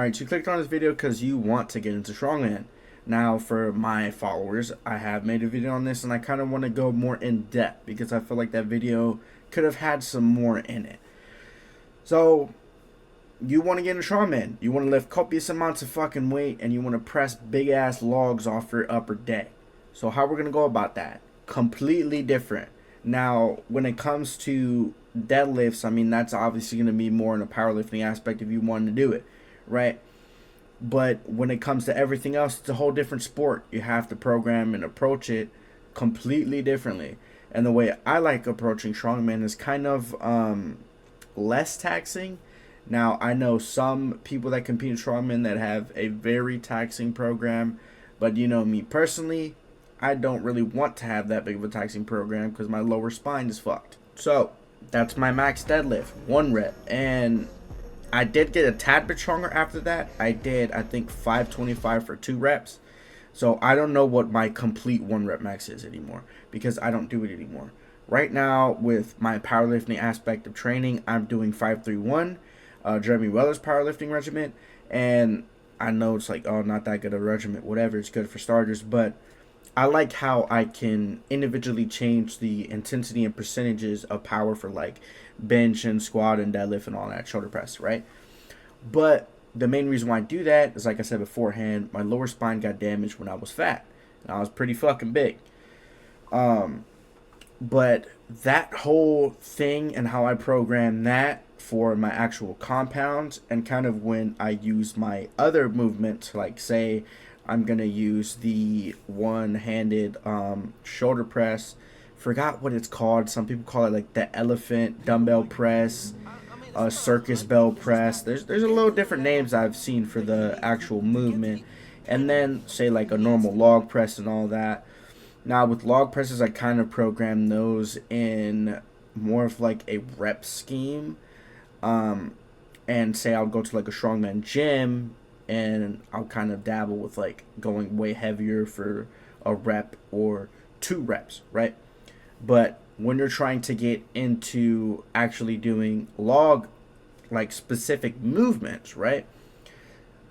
Alright, so you clicked on this video because you want to get into strongman. Now, for my followers, I have made a video on this, and I kind of want to go more in depth because I feel like that video could have had some more in it. So, you want to get into strongman. You want to lift copious amounts of fucking weight, and you want to press big ass logs off your upper deck. So, how we're going to go about that? Completely different. Now, when it comes to deadlifts, I mean, that's obviously going to be more in a powerlifting aspect if you want to do it, right? But when it comes to everything else, it's a whole different sport. You have to program and approach it completely differently. And the way I like approaching strongman is kind of less taxing. Now, I know some people that compete in strongman that have a very taxing program, but you know me personally, I don't really want to have that big of a taxing program because my lower spine is fucked. So that's my max deadlift, 1 rep. And I did get a tad bit stronger after that. I did, I think, 525 for 2 reps. So I don't know what my complete 1 rep max is anymore because I don't do it anymore. Right now, with my powerlifting aspect of training, I'm doing 531, Jeremy Weller's powerlifting regiment. And I know it's like, oh, not that good a regiment, whatever. It's good for starters, but I like how I can individually change the intensity and percentages of power for like bench and squat and deadlift and all that, shoulder press, right? But the main reason why I do that is, like I said beforehand, my lower spine got damaged when I was fat. And I was pretty fucking big. But that whole thing and how I program that for my actual compounds and kind of when I use my other movement, like say I'm going to use the one-handed shoulder press. Forgot what it's called. Some people call it like the elephant dumbbell press, circus bell press. There's a little different names I've seen for the actual movement. And then say like a normal log press and all that. Now with log presses, I kind of program those in more of like a rep scheme. And say I'll go to like a strongman gym and I'll kind of dabble with like going way heavier for a rep or 2 reps, right? But when you're trying to get into actually doing log, like specific movements, right?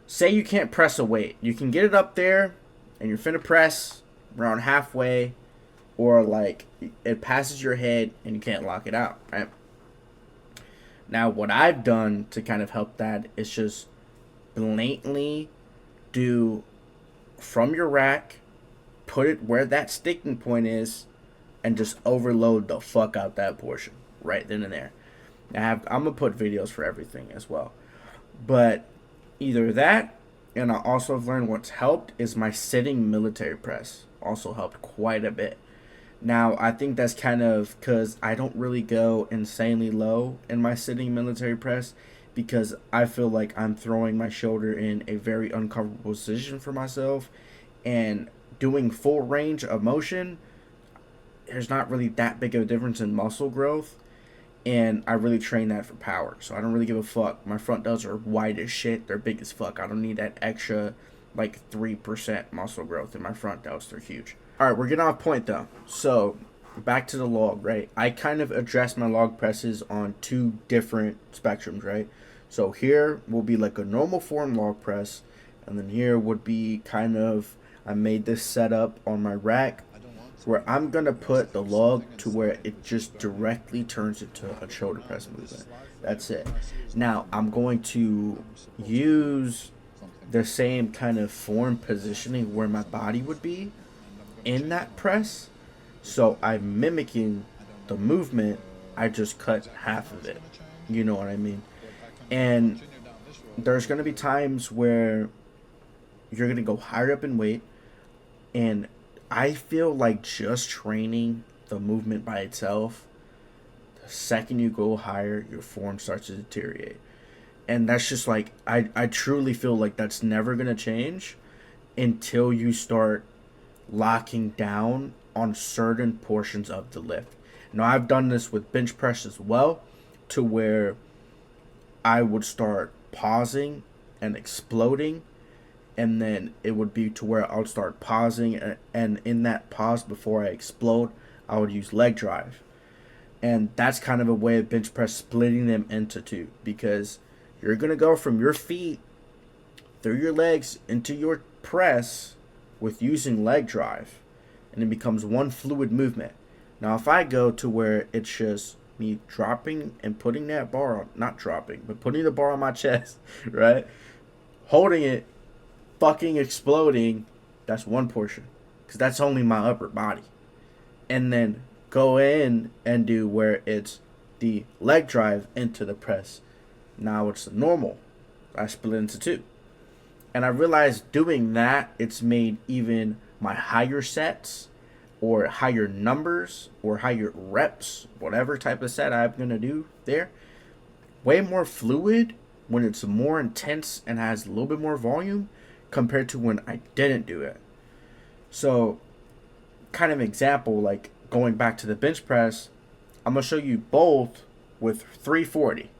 Say you can't press a weight. You can get it up there and you're finna press around halfway, or like it passes your head and you can't lock it out, right? Now, what I've done to kind of help that is just blatantly do from your rack, put it where that sticking point is, and just overload the fuck out that portion right then and there. I'm gonna put videos for everything as well, but either that, and I also have learned what's helped is my sitting military press also helped quite a bit. Now, I think that's kind of because I don't really go insanely low in my sitting military press because I feel like I'm throwing my shoulder in a very uncomfortable position for myself, and doing full range of motion, there's not really that big of a difference in muscle growth, and I really train that for power, so I don't really give a fuck. My front delts are wide as shit, they're big as fuck. I don't need that extra like 3% muscle growth in my front delts, they're huge. Alright, we're getting off point though. So, back to the log, right? I kind of address my log presses on 2 different spectrums, right? So here will be like a normal form log press, and then here would be kind of, I made this setup on my rack where I'm going to put the log to where it just directly turns into a shoulder press movement. That's it. Now, I'm going to use the same kind of form positioning where my body would be in that press, so I'm mimicking the movement, I just cut half of it, you know what I mean? And there's going to be times where you're going to go higher up in weight, and I feel like just training the movement by itself, the second you go higher, your form starts to deteriorate. And that's just like, I truly feel like that's never going to change until you start locking down on certain portions of the lift. Now, I've done this with bench press as well, to where I would start pausing and exploding, and then it would be to where I would start pausing, and in that pause before I explode, I would use leg drive. And that's kind of a way of bench press splitting them into 2, because you're going to go from your feet through your legs into your press with using leg drive, and it becomes one fluid movement. Now, if I go to where it's just me dropping and putting that bar on, not dropping, but putting the bar on my chest, right? Holding it, fucking exploding, that's one portion. Because that's only my upper body. And then go in and do where it's the leg drive into the press. Now it's the normal. I split into two. And I realized doing that, it's made even my higher sets or higher numbers or higher reps, whatever type of set I'm going to do there, way more fluid when it's more intense and has a little bit more volume compared to when I didn't do it. So, kind of example, like going back to the bench press, I'm going to show you both with 340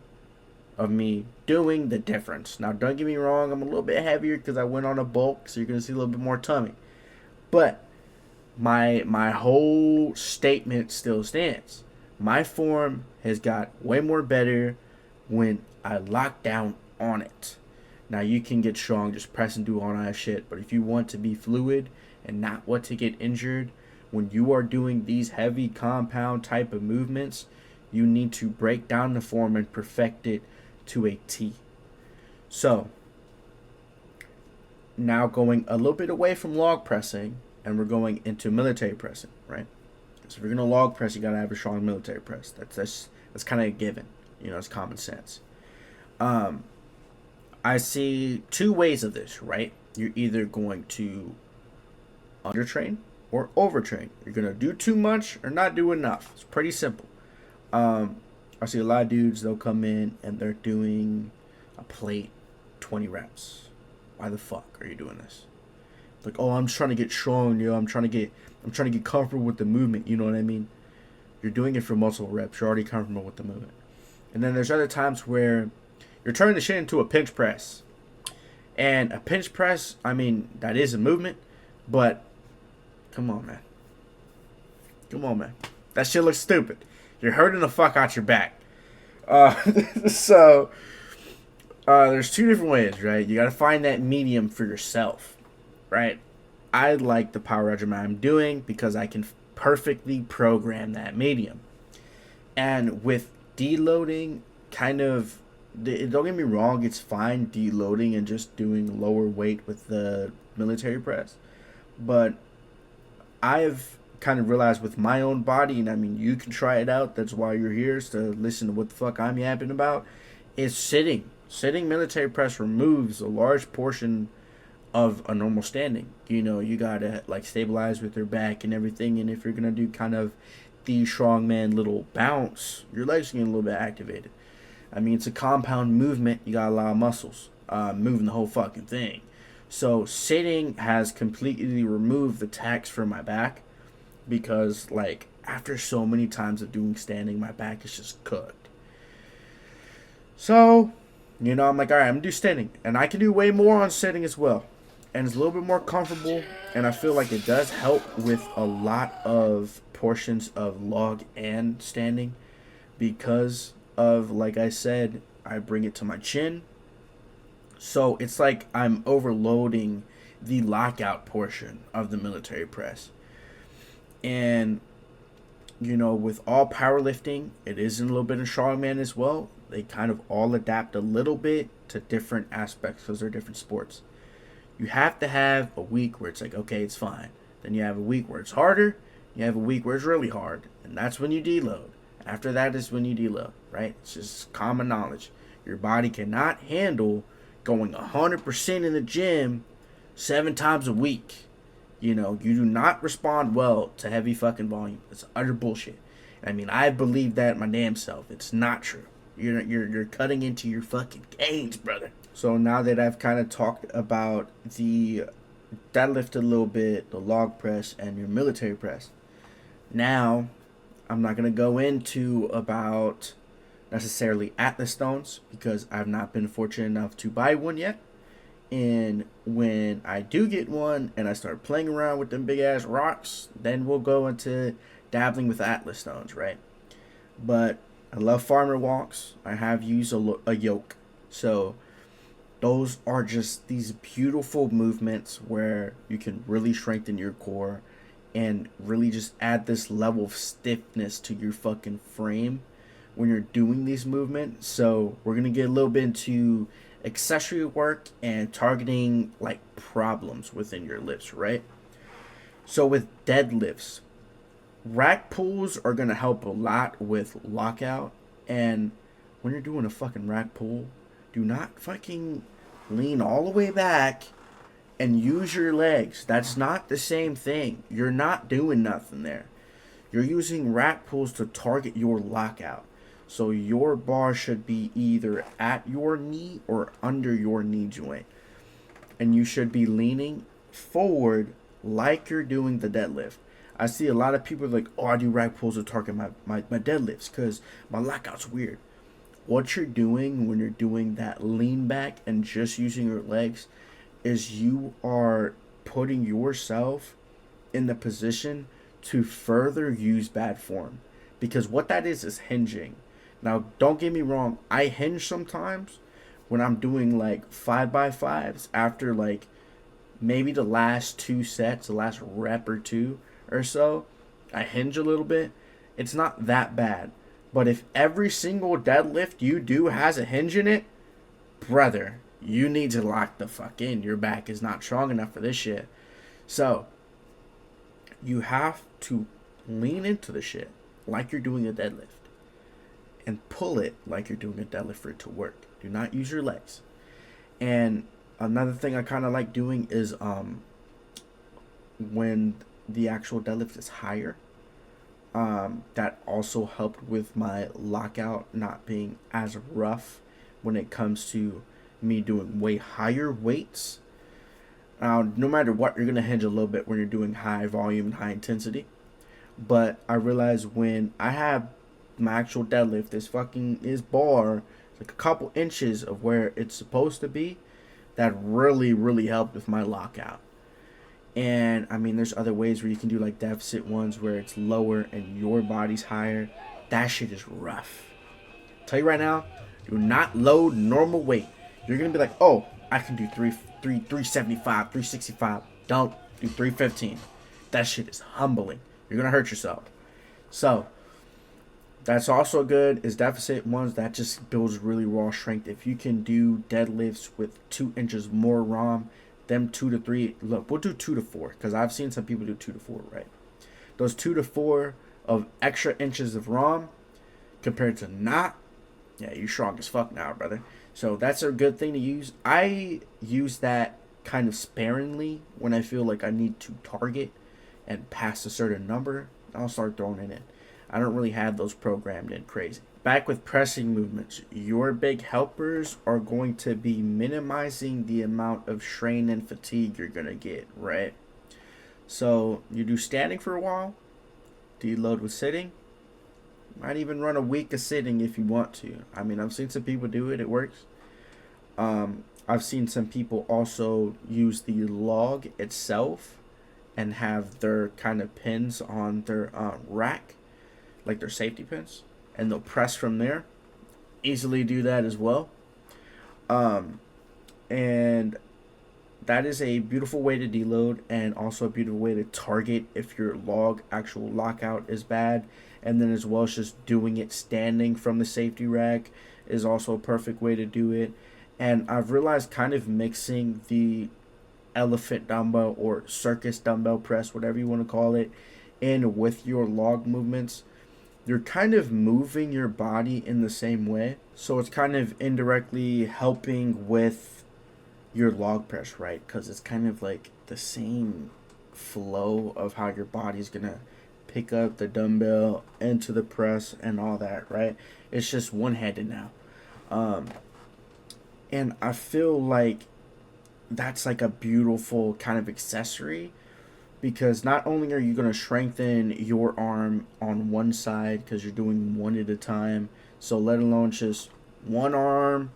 of me doing the difference. Now, don't get me wrong, I'm a little bit heavier because I went on a bulk, so you're going to see a little bit more tummy. But my whole statement still stands. My form has got way more better when I lock down on it. Now, you can get strong, just press and do all that shit, but if you want to be fluid and not want to get injured, when you are doing these heavy compound type of movements, you need to break down the form and perfect it to a T. So, now going a little bit away from log pressing, and we're going into military pressing, right? So if you're gonna log press, you gotta have a strong military press. That's kind of a given. You know, it's common sense. I see two ways of this, right? You're either going to undertrain or overtrain. You're gonna do too much or not do enough. It's pretty simple. I see a lot of dudes, they'll come in and they're doing a plate 20 reps. Why the fuck are you doing this? Like, oh, I'm trying to get strong, I'm trying to get comfortable with the movement, you know what I mean? You're doing it for muscle reps. You're already comfortable with the movement. And then there's other times where you're turning the shit into a pinch press. And a pinch press, I mean, that is a movement, but come on, man. Come on, man. That shit looks stupid. You're hurting the fuck out your back. So, there's two different ways, right? You gotta find that medium for yourself, right? I like the power regimen I'm doing because I can perfectly program that medium. And with deloading, kind of, don't get me wrong, it's fine deloading and just doing lower weight with the military press. But I've kind of realized with my own body, and I mean, you can try it out. That's why you're here, is to listen to what the fuck I'm yapping about, is sitting. Sitting military press removes a large portion of a normal standing. You know, you gotta like stabilize with your back and everything, and if you're gonna do kind of the strongman little bounce, your legs can get a little bit activated. I mean, it's a compound movement. You got a lot of muscles moving the whole fucking thing. So sitting has completely removed the tax from my back because, like, after so many times of doing standing, my back is just cooked. So, you know, I'm like, all right, I'm gonna do standing, and I can do way more on sitting as well, and it's a little bit more comfortable, and I feel like it does help with a lot of portions of log and standing because of, like I said, I bring it to my chin. So it's like I'm overloading the lockout portion of the military press. And, you know, with all powerlifting, it is a little bit of strongman as well. They kind of all adapt a little bit to different aspects because they're different sports. You have to have a week where it's like, okay, it's fine. Then you have a week where it's harder. You have a week where it's really hard. And that's when you deload. After that is when you deload, right? It's just common knowledge. Your body cannot handle going 100% in the gym 7 times a week. You know, you do not respond well to heavy fucking volume. It's utter bullshit. I mean, I believe that my damn self. It's not true. You're cutting into your fucking gains, brother. So now that I've kind of talked about the deadlift a little bit, the log press, and your military press, now I'm not going to go into about necessarily Atlas stones because I've not been fortunate enough to buy one yet. And when I do get one and I start playing around with them big ass rocks, then we'll go into dabbling with Atlas stones, right? But I love farmer walks. I have used a yoke. So Those are just these beautiful movements where you can really strengthen your core and really just add this level of stiffness to your fucking frame when you're doing these movements. So we're gonna get a little bit into accessory work and targeting like problems within your lifts, right? So with deadlifts, rack pulls are gonna help a lot with lockout. And when you're doing a fucking rack pull, do not fucking lean all the way back and use your legs. That's not the same thing. You're not doing nothing there. You're using rack pulls to target your lockout. So your bar should be either at your knee or under your knee joint. And you should be leaning forward like you're doing the deadlift. I see a lot of people like, oh, I do rack pulls to target my deadlifts because my lockout's weird. What you're doing when you're doing that lean back and just using your legs is you are putting yourself in the position to further use bad form. Because what that is hinging. Now, don't get me wrong, I hinge sometimes when I'm doing like 5x5s after like maybe the last two sets, the last rep or two or so. I hinge a little bit. It's not that bad. But if every single deadlift you do has a hinge in it, brother, you need to lock the fuck in. Your back is not strong enough for this shit. So, you have to lean into the shit like you're doing a deadlift and pull it like you're doing a deadlift for it to work. Do not use your legs. And another thing I kind of like doing is when the actual deadlift is higher, that also helped with my lockout not being as rough when it comes to me doing way higher weights. No matter what, you're going to hinge a little bit when you're doing high volume and high intensity. But I realized when I have my actual deadlift, this bar, like a couple inches of where it's supposed to be, that really, really helped with my lockout. And I mean, there's other ways where you can do like deficit ones where it's lower and your body's higher. That shit is rough. I'll tell you right now, do not load normal weight. You're gonna be like, oh, I can do 375, 365. Don't do 315. That shit is humbling. You're gonna hurt yourself. So that's also good is deficit ones that just builds really raw strength. If you can do deadlifts with 2 inches more ROM, them 2 to 3. Look, we'll do 2 to 4 because I've seen some people do 2 to 4, right? Those 2 to 4 of extra inches of ROM compared to not, yeah, you're strong as fuck now, brother. So that's a good thing to use. I use that kind of sparingly when I feel like I need to target and pass a certain number. I'll start throwing it in. I don't really have those programmed in crazy. Back with pressing movements, your big helpers are going to be minimizing the amount of strain and fatigue you're going to get, right? So you do standing for a while, deload with sitting. Might even run a week of sitting if you want to. I mean, I've seen some people do it. It works. I've seen some people also use the log itself and have their kind of pins on their rack, like their safety pins, and they'll press from there. Easily do that as well. And that is a beautiful way to deload and also a beautiful way to target if your actual lockout is bad. And then as well as just doing it standing from the safety rack is also a perfect way to do it. And I've realized kind of mixing the elephant dumbbell or circus dumbbell press, whatever you want to call it, in with your log movements, you're kind of moving your body in the same way. So it's kind of indirectly helping with your log press, right? Because it's kind of like the same flow of how your body's going to pick up the dumbbell into the press and all that, right? It's just one-handed now. And I feel like that's like a beautiful kind of accessory because not only are you going to strengthen your arm on one side because you're doing one at a time, so let alone just one arm,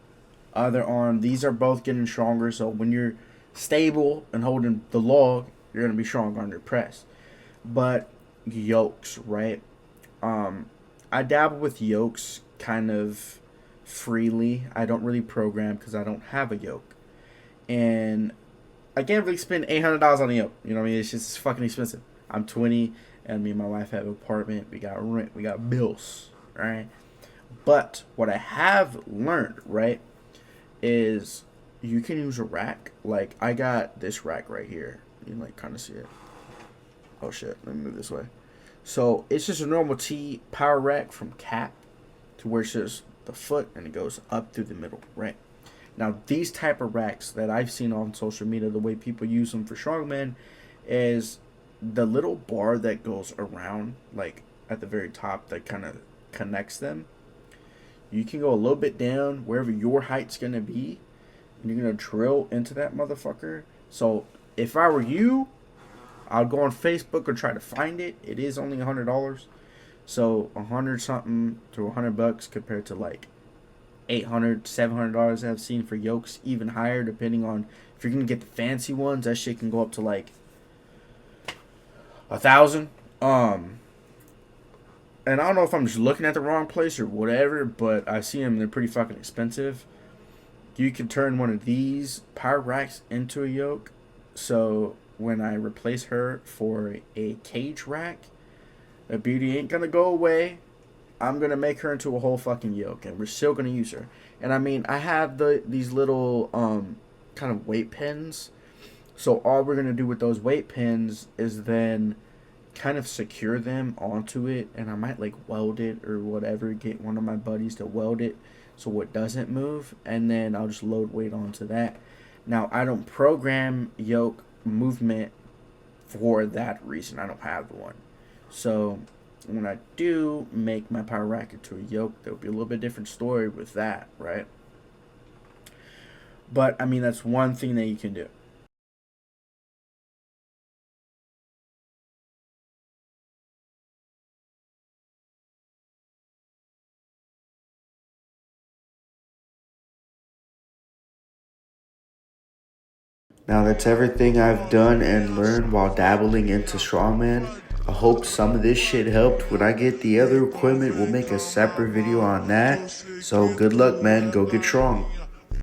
other arm, these are both getting stronger. So when you're stable and holding the log, you're going to be strong under press. But yokes, right? I dabble with yokes kind of freely. I don't really program because I don't have a yoke. And I can't really spend $800 on a yoke. You know what I mean? It's just fucking expensive. I'm 20, and me and my wife have an apartment. We got rent. We got bills, right? But what I have learned, right, is you can use a rack. Like, I got this rack right here. You can, like, kind of see it. Oh, shit. Let me move this way. So, it's just a normal T power rack from Cap to where it's just the foot and it goes up through the middle, right? Now, these type of racks that I've seen on social media, the way people use them for strongmen, is the little bar that goes around, like, at the very top that kind of connects them. You can go a little bit down wherever your height's going to be, and you're going to drill into that motherfucker. So, if I were you, I'd go on Facebook or try to find it. It is only $100. So, 100 something to $100 compared to, like, $800, $700 I've seen for yokes, even higher depending on if you're gonna get the fancy ones. That shit can go up to like 1,000. And I don't know if I'm just looking at the wrong place or whatever, but I see them. They're pretty fucking expensive. You can turn one of these power racks into a yoke. So when I replace her for a cage rack, the beauty ain't gonna go away. I'm gonna make her into a whole fucking yoke, and we're still gonna use her. And I mean, I have these little kind of weight pins. So all we're gonna do with those weight pins is then kind of secure them onto it, and I might like weld it or whatever. Get one of my buddies to weld it so it doesn't move, and then I'll just load weight onto that. Now I don't program yoke movement for that reason. I don't have one. So when I do make my power rack into a yoke, there'll be a little bit different story with that, right? But I mean, that's one thing that you can do. Now that's everything I've done and learned while dabbling into strongman. I hope some of this shit helped. When I get the other equipment, we'll make a separate video on that. So good luck, man. Go get strong.